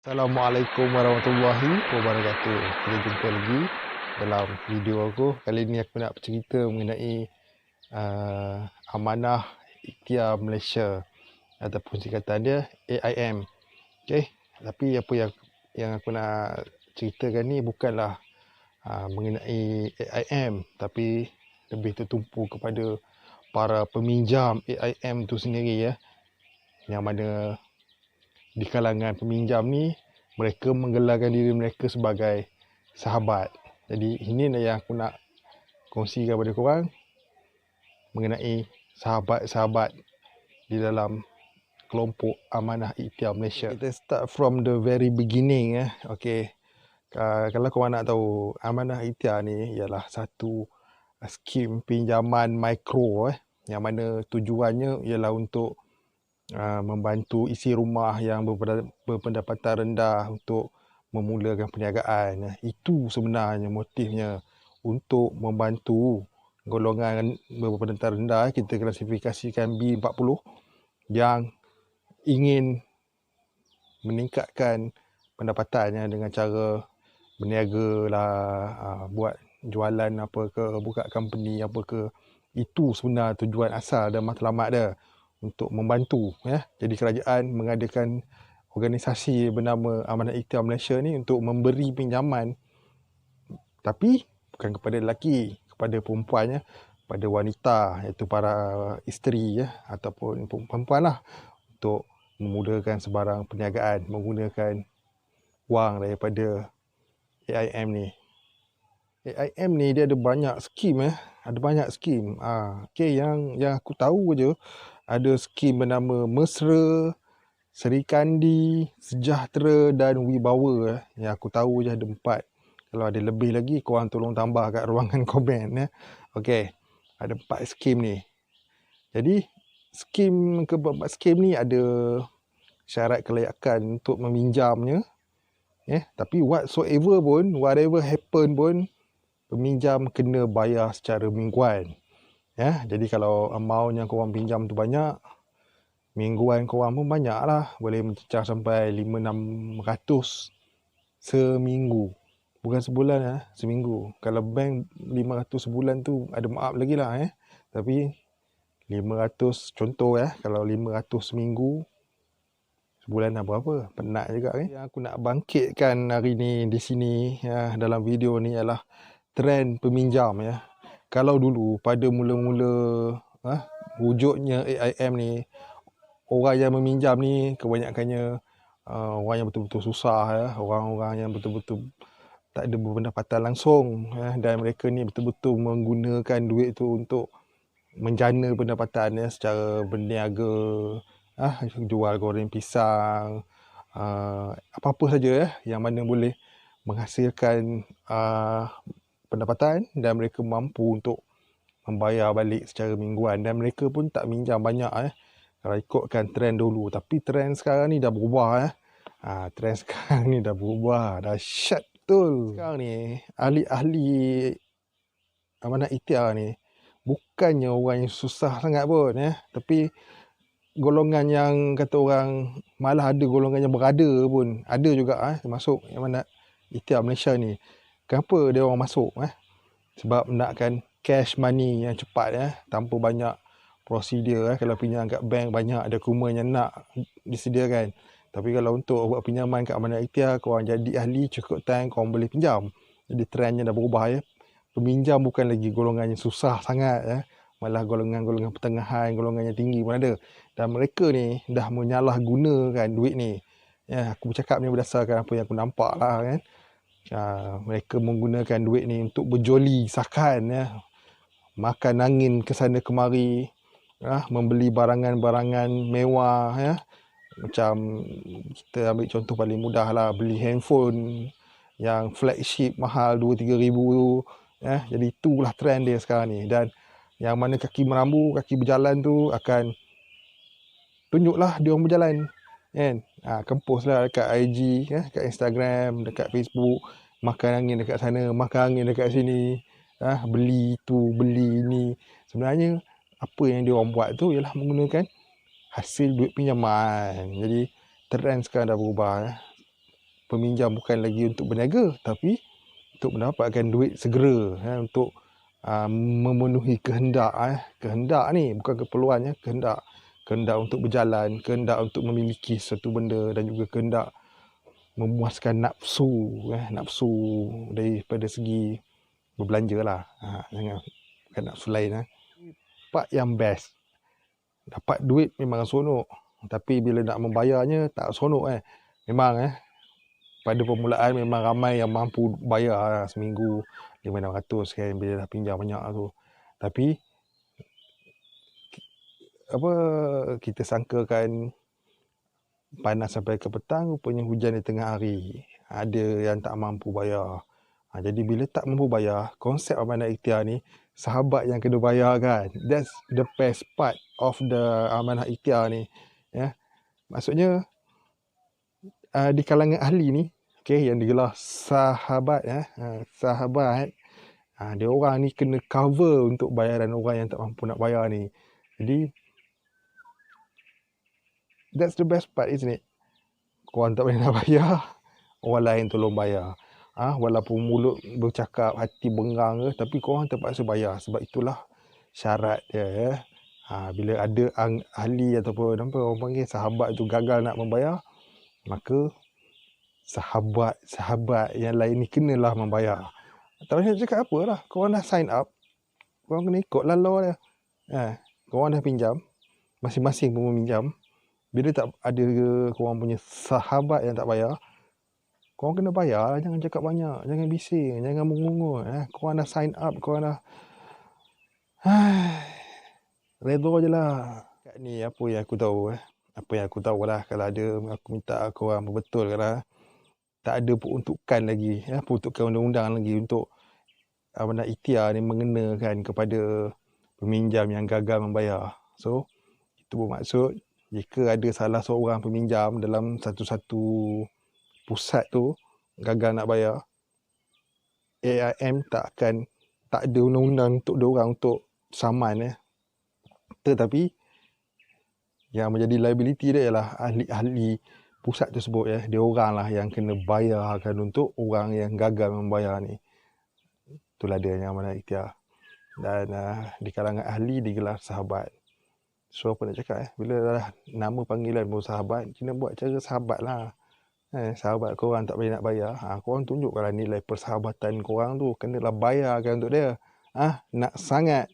Assalamualaikum warahmatullahi wabarakatuh. Kita jumpa lagi dalam video aku. Kali ni aku nak bercerita mengenai amanah ikhtiar Malaysia ataupun singkatan dia AIM. Okey, tapi apa yang aku nak ceritakan ni bukanlah mengenai AIM, tapi lebih tertumpu kepada para peminjam AIM tu sendiri ya. Yang mana di kalangan peminjam ni mereka menggelarkan diri mereka sebagai sahabat. Jadi ini yang aku nak kongsikan kepada korang mengenai sahabat-sahabat di dalam kelompok Amanah Ikhtiar Malaysia. Kita start from the very beginning ya. Okey. Kalau korang nak tahu, Amanah Ikhtiar ni ialah satu skim pinjaman mikro yang mana tujuannya ialah untuk membantu isi rumah yang berpendapatan rendah untuk memulakan perniagaan. Itu sebenarnya motifnya, untuk membantu golongan berpendapatan rendah, kita klasifikasikan B40, yang ingin meningkatkan pendapatannya dengan cara berniaga lah, buat jualan apa ke, buka company apa ke. Itu sebenarnya tujuan asal dan matlamat dia, untuk membantu ya. Jadi kerajaan mengadakan organisasi bernama Amanah Ikhtiar Malaysia ni untuk memberi pinjaman, tapi bukan kepada lelaki, kepada perempuan ya, pada wanita, iaitu para isteri ya, ataupun perempuan lah, untuk memudahkan sebarang perniagaan menggunakan wang daripada AIM ni. AIM ni dia ada banyak skim ya, ada banyak skim. Okey, yang aku tahu je, ada skim bernama Mesra, Seri Kandi, Sejahtera dan Wibawa. Yang aku tahu je ada 4. Kalau ada lebih lagi, korang tolong tambah kat ruangan komen ya. Okey, ada 4 skim ni. Jadi keempat skim ni ada syarat kelayakan untuk meminjamnya. Tapi whatever happen pun, peminjam kena bayar secara mingguan. Jadi kalau amount yang korang pinjam tu banyak, mingguan korang pun banyak lah. Boleh mencecah sampai 500-600 seminggu. Bukan sebulan seminggu. Kalau bank 500 sebulan tu ada maaf lagi lah Tapi 500 contoh kalau 500 seminggu, sebulan dah berapa? Penat juga Yang aku nak bangkitkan hari ni di sini dalam video ni ialah trend peminjam ya. Kalau dulu pada mula-mula wujudnya AIM ni, orang yang meminjam ni kebanyakannya orang yang betul-betul susah orang-orang yang betul-betul tak ada berpendapatan langsung dan mereka ni betul-betul menggunakan duit tu untuk menjana pendapatan secara berniaga, jual goreng pisang, apa-apa saja yang mana boleh menghasilkan pendapatan, dan mereka mampu untuk membayar balik secara mingguan, dan mereka pun tak minjam banyak kalau ikutkan trend dulu. Tapi trend sekarang ni dah berubah trend sekarang ni dah berubah, dahsyat betul. Sekarang ni ahli-ahli Amanah Ikhtiar ni bukannya orang yang susah sangat pun tapi golongan yang kata orang, malah ada golongan yang berada pun ada juga termasuk Amanah Ikhtiar Malaysia ni. Kenapa dia orang masuk sebab nakkan cash money yang cepat tanpa banyak prosedur kalau pinjam kat bank banyak dokumen yang nak disediakan. Tapi kalau untuk buat pinjaman kat Amanah Ikhtiar, korang jadi ahli cukup time korang boleh pinjam. Jadi trendnya dah berubah Peminjam bukan lagi golongan yang susah sangat malah golongan-golongan pertengahan, golongan yang tinggi pun ada. Dan mereka ni dah menyalahgunakan duit ni. Aku bercakap ni berdasarkan apa yang aku nampak lah mereka menggunakan duit ni untuk berjoli sakan makan angin ke sana kemari, membeli barangan-barangan mewah macam kita ambil contoh paling mudah lah, beli handphone yang flagship mahal 2-3 ribu tu jadi itulah trend dia sekarang ni. Dan yang mana kaki merambu, kaki berjalan tu akan tunjuklah dia orang berjalan kempus lah dekat IG dekat Instagram, dekat Facebook, makan angin dekat sana, makan angin dekat sini, beli tu, beli ni. Sebenarnya apa yang dia orang buat tu ialah menggunakan hasil duit pinjaman. Jadi trend sekarang dah berubah peminjam bukan lagi untuk berniaga, tapi untuk mendapatkan duit segera, untuk memenuhi kehendak ni, bukan keperluan, kehendak untuk berjalan, kehendak untuk memiliki sesuatu benda, dan juga kehendak memuaskan nafsu daripada segi berbelanja lah. Bukan nafsu lain. Part yang best, dapat duit memang seronok, tapi bila nak membayarnya tak seronok. Memang pada permulaan memang ramai yang mampu bayar seminggu 500-600 kan, bila dah pinjam banyak tu. Tapi kita sangkakan panas sampai ke petang, rupanya hujan di tengah hari. Ada yang tak mampu bayar. Jadi bila tak mampu bayar, konsep amanah ikhtiar ni, sahabat yang kena bayar kan. That's the best part of the amanah ikhtiar ni. Maksudnya di kalangan ahli ni, yang digelar sahabat, sahabat, dia orang ni kena cover untuk bayaran orang yang tak mampu nak bayar ni. Jadi that's the best part, isn't it? Korang tak boleh nak bayar, orang lain tolong bayar. Walaupun mulut bercakap, hati bengang ke, tapi korang terpaksa bayar. Sebab itulah syarat dia. Bila ada ahli ataupun orang panggil sahabat tu gagal nak membayar, maka sahabat yang lain ni kenalah membayar. Tak boleh nak cakap apa lah. Korang dah sign up, korang kena ikut lah law dia. Korang dah pinjam, masing-masing pun meminjam. Bila tak ada korang punya sahabat yang tak bayar, korang kena bayar lah. Jangan cakap banyak, jangan bising, jangan mengungut. Korang dah sign up, korang dah redha je lah. Kat ni apa yang aku tahu, apa yang aku tahu lah, kalau ada aku minta korang berbetulkan lah. Tak ada peruntukan lagi, peruntukan undang-undang lagi untuk amanah ikhtiar ni mengenakan kepada peminjam yang gagal membayar. So itu bermaksud jika ada salah seorang peminjam dalam satu-satu pusat tu gagal nak bayar, AIM tak ada undang-undang untuk diorang untuk saman. Tetapi yang menjadi liability dia ialah ahli-ahli pusat tersebut. Dia orang lah yang kena bayarkan untuk orang yang gagal membayar ni. Itulah dia yang amanah ikhtiar. Dan di kalangan ahli digelar sahabat. So apa nak cakap, bila dah nama panggilan pun sahabat, kena buat cara sahabat lah. Sahabat korang tak boleh nak bayar, korang tunjukkanlah nilai persahabatan korang tu. Kenalah bayarkan untuk dia. Nak sangat.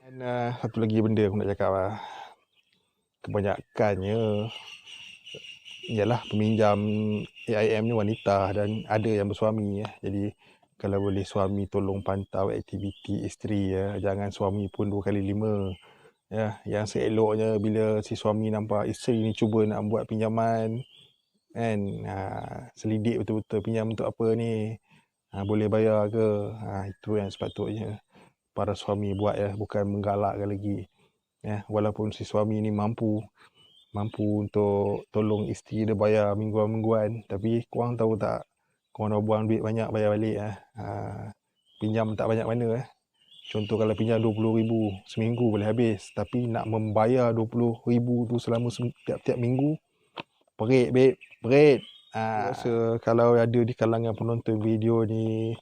Dan satu lagi benda aku nak cakap lah. Kebanyakannya ialah peminjam AIM ni wanita dan ada yang bersuami. Jadi kalau boleh suami tolong pantau aktiviti isteri. Jangan suami pun 2x5. Yang seeloknya bila si suami nampak isteri ni cuba nak buat pinjaman, kan, selidik betul-betul pinjam untuk apa ni, boleh bayar ke. Itu yang sepatutnya para suami buat, bukan menggalakkan lagi. Walaupun si suami ni mampu untuk tolong isteri dia bayar mingguan-mingguan, tapi korang tahu tak, korang dah buang duit banyak bayar balik. Pinjam tak banyak mana. Contoh kalau pinjam 20,000 seminggu boleh habis, tapi nak membayar 20,000 tu selama tiap-tiap minggu, perit babe, perit. Rasa kalau ada di kalangan penonton video ni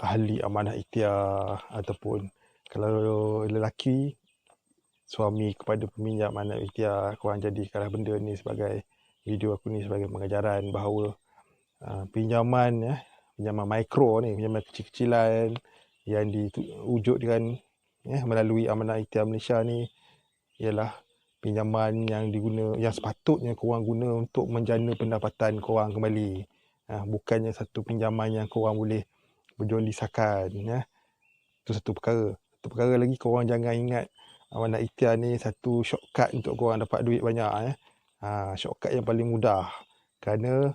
ahli amanah ikhtiar, ataupun kalau lelaki suami kepada peminjam amanah ikhtiar, korang jadikanlah benda ni sebagai video aku ni sebagai pengajaran bahawa pinjaman mikro ni, pinjaman kecil-kecilan yang diwujudkan melalui amanah ikhtiar Malaysia ni ialah pinjaman yang sepatutnya korang guna untuk menjana pendapatan korang kembali. Bukannya satu pinjaman yang korang boleh berjolisakan. Itu satu perkara. Satu perkara lagi, korang jangan ingat amanah ikhtiar ni satu shortcut untuk korang dapat duit banyak. Shortcut yang paling mudah. Kerana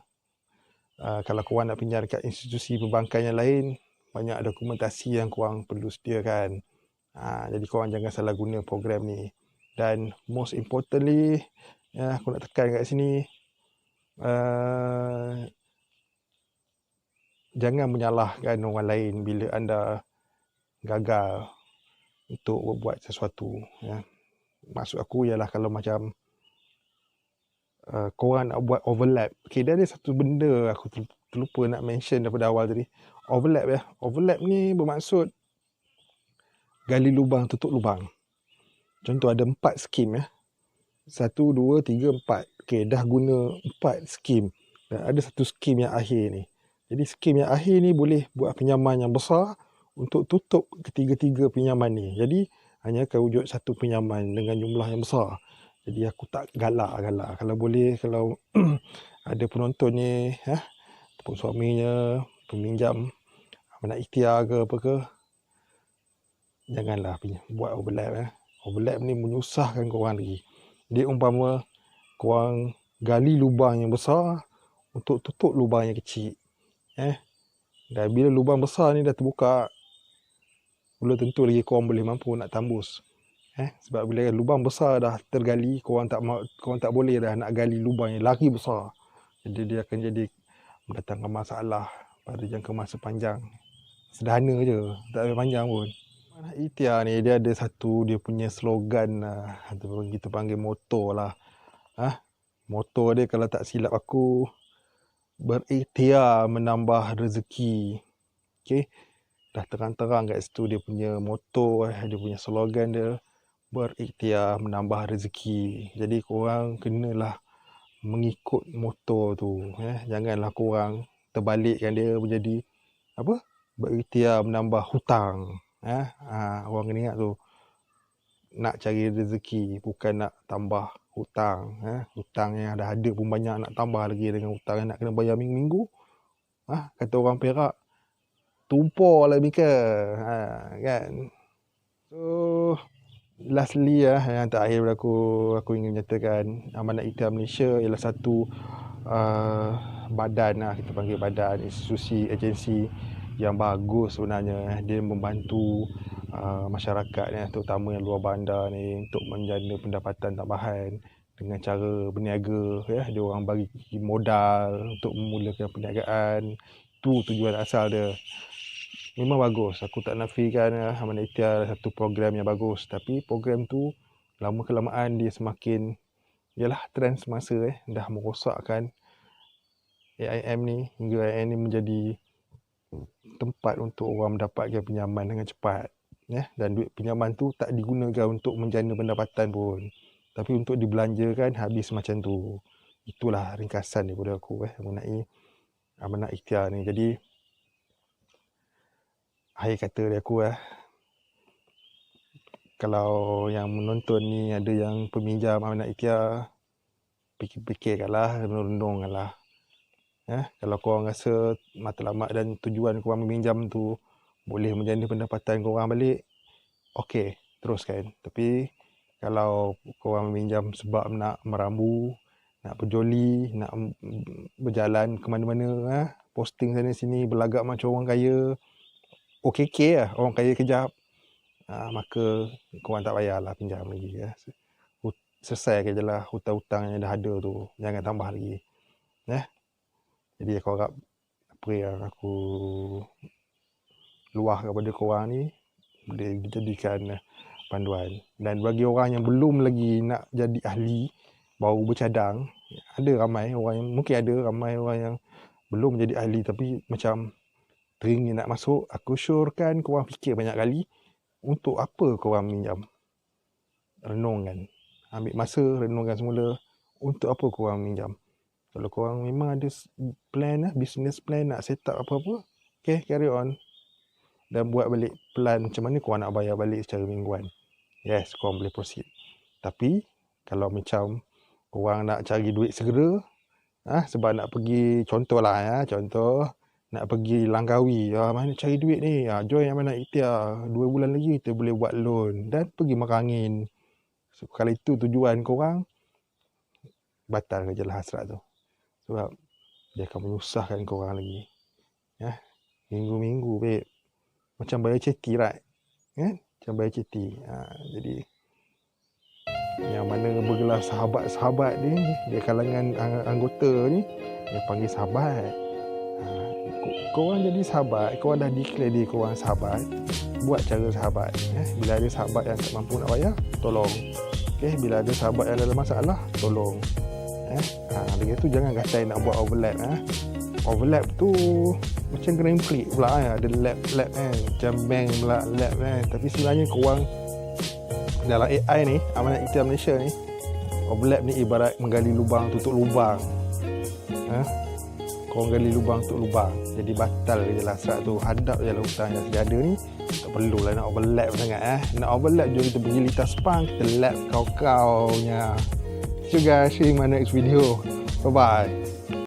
kalau korang nak pinjam dekat institusi perbankan yang lain, banyak dokumentasi yang korang perlu sediakan. Jadi korang jangan salah guna program ni. Dan most importantly, aku nak tekan kat sini, jangan menyalahkan orang lain bila anda gagal untuk berbuat sesuatu. Maksud aku ialah kalau macam korang nak buat overlap. Okay, dia ada satu benda aku terlupa nak mention daripada awal tadi. Overlap ya. Overlap ni bermaksud gali lubang, tutup lubang. Contoh ada 4 skim ya. 1, 2, 3, 4. Okay, dah guna 4 skim. Dan ada satu skim yang akhir ni. Jadi skim yang akhir ni boleh buat pinjaman yang besar untuk tutup ketiga-tiga pinjaman ni. Jadi hanya akan wujud satu pinjaman dengan jumlah yang besar. Jadi aku tak galak. Kalau boleh, kalau ada penonton ni, ataupun suaminya, peminjam, nak ikhtiar ke apa ke, janganlah buat overlap. Overlap ni menyusahkan korang lagi. Dia umpama korang gali lubang yang besar untuk tutup lubang yang kecil. Dan bila lubang besar ni dah terbuka, belum tentu lagi korang boleh mampu nak tambus. Sebab bila lubang besar dah tergali, korang tak boleh dah nak gali lubang yang lagi besar. Jadi dia akan jadi mendatangkan masalah pada jangka masa panjang. Sederhana je, tak ada panjang pun. Amanah Ikhtiar ni dia ada satu dia punya slogan ataupun kita panggil moto lah. Moto dia kalau tak silap aku, berikhtiar menambah rezeki. Okay, dah terang-terang kat situ dia punya moto, dia punya slogan dia, berikhtiar menambah rezeki. Jadi korang kenalah mengikut moto tu. Janganlah korang terbalikkan dia menjadi apa? Berikhtiar menambah hutang. Orang kena ingat tu. Nak cari rezeki, bukan nak tambah hutang. Hutang yang dah ada pun banyak, nak tambah lagi dengan hutang yang nak kena bayar minggu-minggu. Kata orang Perak, tumpah lah Mika. Kan? So, lastly yang terakhir aku ingin menyatakan Amanah Ikhtiar Malaysia ialah satu badan kita panggil badan, institusi, agensi yang bagus sebenarnya. Dia membantu masyarakat terutama yang luar bandar ni untuk menjana pendapatan tambahan dengan cara berniaga. Dia orang bagi modal untuk memulakan perniagaan. Itu tujuan asal dia. Memang bagus, aku tak nafikan Amanah Ikhtiar satu program yang bagus, tapi program tu lama kelamaan dia semakin trend semasa dah merosakkan AIM ni, hingga AIM ni menjadi tempat untuk orang mendapatkan pinjaman dengan cepat. Dan duit pinjaman tu tak digunakan untuk menjana pendapatan pun, tapi untuk dibelanjakan habis macam tu. Itulah ringkasan daripada aku mengenai Amanah Ikhtiar ni. Jadi akhir kata dari aku kalau yang menonton ni ada yang peminjam Amanah Ikhtiar, fikir-fikirkanlah, renung-renungkanlah. Kalau korang rasa matlamat dan tujuan korang meminjam tu boleh menjana pendapatan korang balik, okey, teruskan. Tapi kalau korang meminjam sebab nak merambu, nak berjoli, nak berjalan ke mana-mana, posting sana sini, berlagak macam orang kaya, OKK orang kaya kejap, maka korang tak payahlah pinjam lagi. Selesaikan je lah hutang-hutang yang dah ada tu, jangan tambah lagi. Jadi aku harap apa yang aku luah kepada korang ni boleh dijadikan panduan. Dan bagi orang yang belum lagi nak jadi ahli, baru bercadang, ada ramai orang yang belum jadi ahli tapi macam teringin nak masuk. Aku syorkan korang fikir banyak kali, untuk apa korang minjam. Renungkan, ambil masa renungkan semula, untuk apa korang minjam. Kalau korang memang ada plan, business plan, nak set up apa-apa, okay, carry on. Dan buat balik plan macam mana korang nak bayar balik secara mingguan. Yes, korang boleh proceed. Tapi kalau macam korang nak cari duit segera, sebab nak pergi, contoh nak pergi Langkawi, mana cari duit ni, join Amanah Ikhtiar, 2 bulan lagi kita boleh buat loan dan pergi makan. So, kalau itu tujuan korang, batal je lah hasrat tu. Sebab dia akan menyusahkan korang lagi. Minggu-minggu babe, macam bayar ceti, right? Macam bayar ceti. Jadi yang mana bergelar sahabat-sahabat ni, dia kalangan anggota ni, dia panggil sahabat. Korang jadi sahabat, korang dah declare diri korang sahabat, buat cara sahabat. Bila ada sahabat yang tak mampu nak bayar, tolong. Bila ada sahabat yang ada masalah, tolong. Lagi tu jangan gatai nak buat overlap. Overlap tu macam kena implik pula ada lab kan, macam bank pula lab kan. Tapi sebenarnya korang dalam AI ni, Amanat Ikhtiar Malaysia ni, overlap ni ibarat menggali lubang tutup lubang. Korang gali lubang tutup lubang, jadi batal je lah serat tu. Hadap je lah hutang yang sedia ada ni, tak perlulah nak overlap sangat. Nak overlap jom kita pergi litas pang, kita lap kau-kaunya. So guys, see you in my next video. Bye bye.